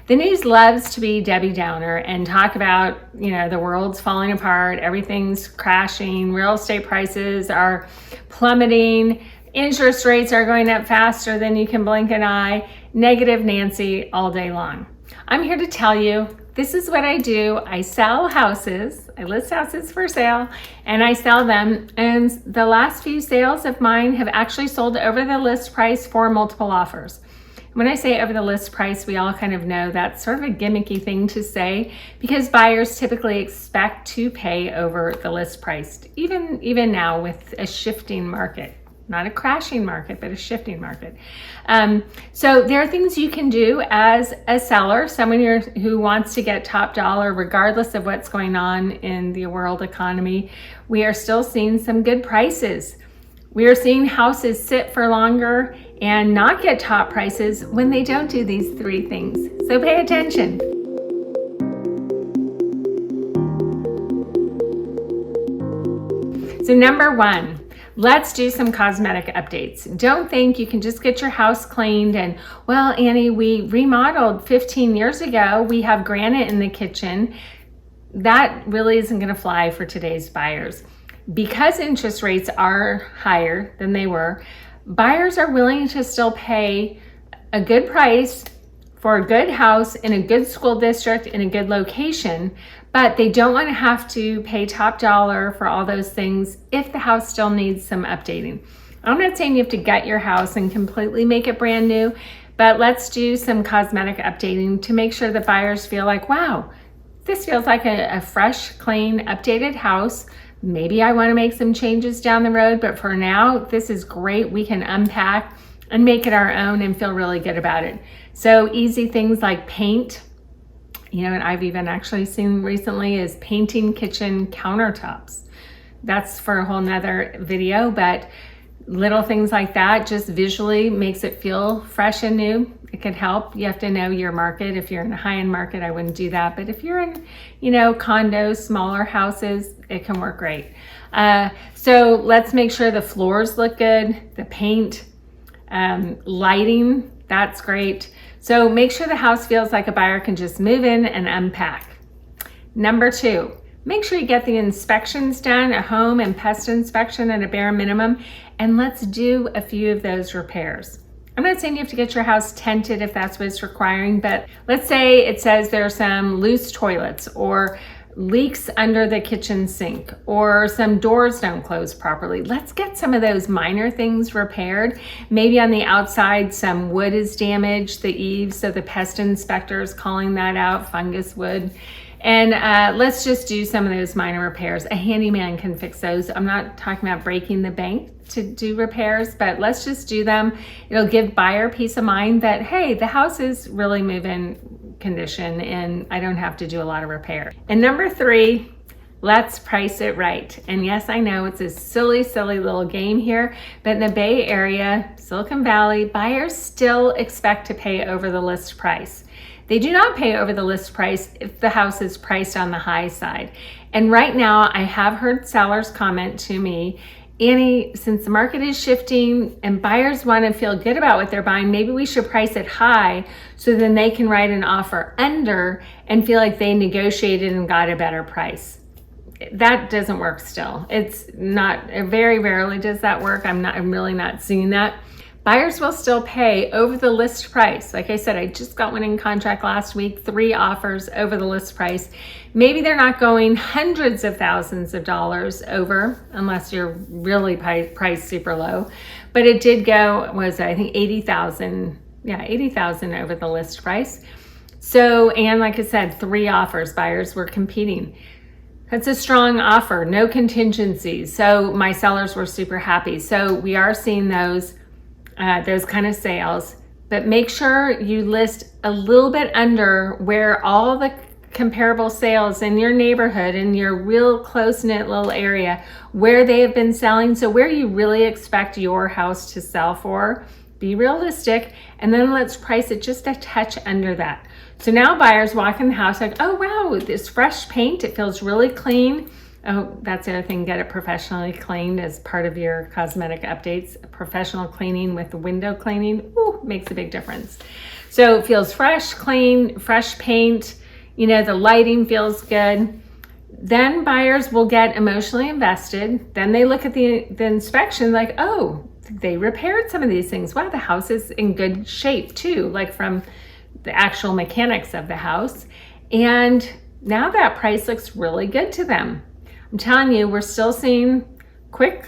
The news loves to be Debbie Downer and talk about, the world's falling apart, everything's crashing, real estate prices are plummeting, interest rates are going up faster than you can blink an eye, negative Nancy all day long. I'm here to tell you, this is what I do. I sell houses, I list houses for sale, and I sell them. And the last few sales of mine have actually sold over the list price for multiple offers. When I say over the list price, we all kind of know that's sort of a gimmicky thing to say because buyers typically expect to pay over the list price, even now with a shifting market. Not a crashing market, but a shifting market. So there are things you can do as a seller, someone who wants to get top dollar regardless of what's going on in the world economy. We are still seeing some good prices. We are seeing houses sit for longer and not get top prices when they don't do these three things. So pay attention. So number one, let's do some cosmetic updates. Don't think you can just get your house cleaned and, well, Annie, we remodeled 15 years ago. We have granite in the kitchen. That really isn't going to fly for today's buyers. Because interest rates are higher than they were, buyers are willing to still pay a good price for a good house in a good school district in a good location, but they don't want to have to pay top dollar for all those things if the house still needs some updating. I'm not saying you have to gut your house and completely make it brand new, but let's do some cosmetic updating to make sure that buyers feel like, wow, this feels like a fresh, clean, updated house. Maybe I want to make some changes down the road, but for now, this is great. We can unpack and make it our own and feel really good about it. So easy things like paint, and I've even actually seen recently is painting kitchen countertops. That's for a whole nother video, but little things like that just visually makes it feel fresh and new. It could help. You have to know your market. If you're in a high-end market, I wouldn't do that. But if you're in, condos, smaller houses, it can work great. So let's make sure the floors look good, the paint, lighting, that's great. So make sure the house feels like a buyer can just move in and unpack. Number two, make sure you get the inspections done, a home and pest inspection at a bare minimum, and let's do a few of those repairs. I'm not saying you have to get your house tented if that's what it's requiring, but let's say it says there are some loose toilets or leaks under the kitchen sink or some doors don't close properly. Let's get some of those minor things repaired. Maybe on the outside some wood is damaged, the eaves, so the pest inspector is calling that out, fungus wood. And let's just do some of those minor repairs. A handyman can fix those. I'm not talking about breaking the bank to do repairs, but let's just do them. It'll give buyer peace of mind that, hey, the house is really move-in condition and I don't have to do a lot of repair. And number three, let's price it right. And yes, I know it's a silly little game here, but in the Bay Area, Silicon Valley, buyers still expect to pay over the list price. They do not pay over the list price if the house is priced on the high side. And right now, I have heard sellers comment to me, Annie, since the market is shifting and buyers want to feel good about what they're buying, maybe we should price it high so then they can write an offer under and feel like they negotiated and got a better price. That doesn't work still. It's not, very rarely does that work. I'm really not seeing that. Buyers will still pay over the list price. Like I said, I just got one in contract last week, 3 offers over the list price. Maybe they're not going hundreds of thousands of dollars over unless you're really priced super low. But it did go, I think 80,000, 80,000 over the list price. So, and like I said, 3 offers, buyers were competing. That's a strong offer, no contingencies. So my sellers were super happy. So we are seeing those kind of sales, but make sure you list a little bit under where all the comparable sales in your neighborhood, in your real close-knit little area, where they have been selling. So where you really expect your house to sell for, be realistic, and then let's price it just a touch under that. So now buyers walk in the house like, oh wow, this fresh paint, it feels really clean. Oh, that's the other thing, get it professionally cleaned as part of your cosmetic updates. Professional cleaning with window cleaning, ooh, makes a big difference. So it feels fresh, clean, fresh paint, the lighting feels good. Then buyers will get emotionally invested. Then they look at the inspection like, oh, they repaired some of these things. Wow, the house is in good shape too, like from the actual mechanics of the house. And now that price looks really good to them. I'm telling you, we're still seeing quick,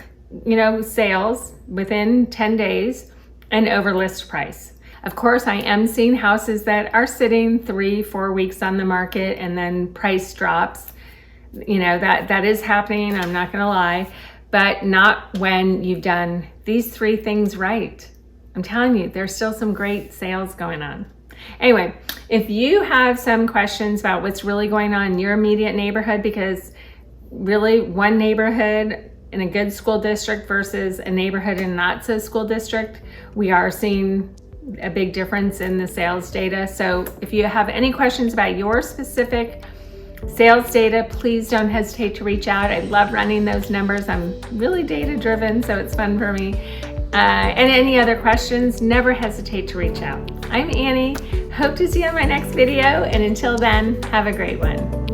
sales within 10 days and over list price. Of course, I am seeing houses that are sitting 3-4 weeks on the market and then price drops. That is happening, I'm not gonna lie, but not when you've done these 3 things right. I'm telling you, there's still some great sales going on. Anyway, if you have some questions about what's really going on in your immediate neighborhood, because really one neighborhood in a good school district versus a neighborhood in a not so school district, we are seeing a big difference in the sales data. So if you have any questions about your specific sales data, please don't hesitate to reach out. I love running those numbers. I'm really data driven, so it's fun for me. And any other questions, never hesitate to reach out. I'm Annie. Hope to see you on my next video. And until then, have a great one.